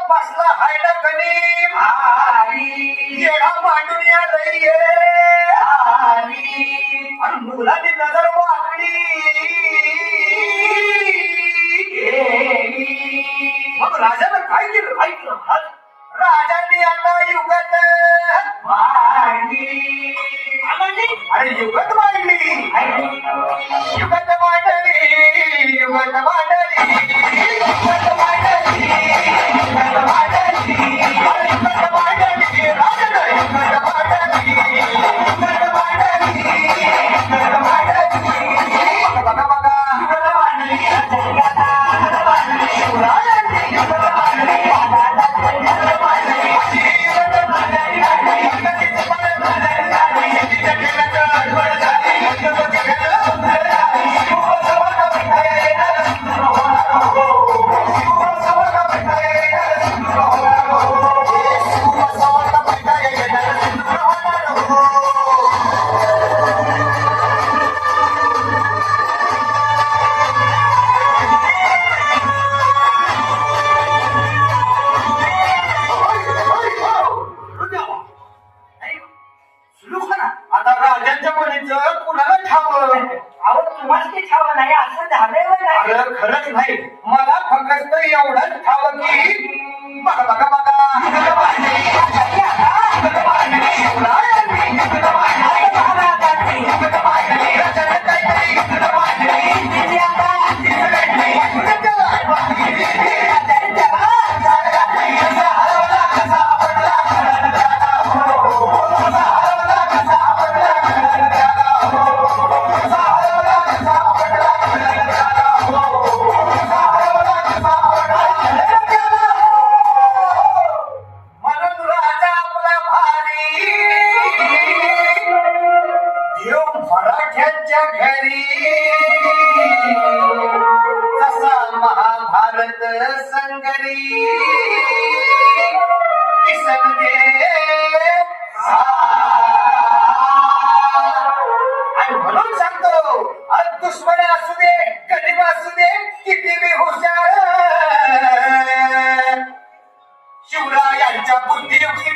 बसला हाय ना गणिम येडा मांडून या लई आणि मुलांनी नजर वाकडी मग राजानं काय केलं ऐकलं राजांनी आता युगत मांडली अरे युगत मांडली युगत मांडली युगत मांडली युगत मांडली युगत मांडली युगत मांडली राजानं युगत मांडली युगत मांडली युगत मांडली बघा बघा युगत मांडली युगत मांडली राजांनी युगत मांडली आता राजांच्या म्हणीचं कुणाला ठाव अहो तुम्हाला ते ठाव नाही असं झालंय नाही अरे खरंच नाही मला फक्त एवढंच ठाव की बघा बघा मराठ्यांच्या घरी जसा महाभारत संगरी किसन दे आणि म्हणून सांगतो आज दुश्मन असू दे गरीब असू दे किती बी हुशार शिवरायांच्या बुद्धियुक्ती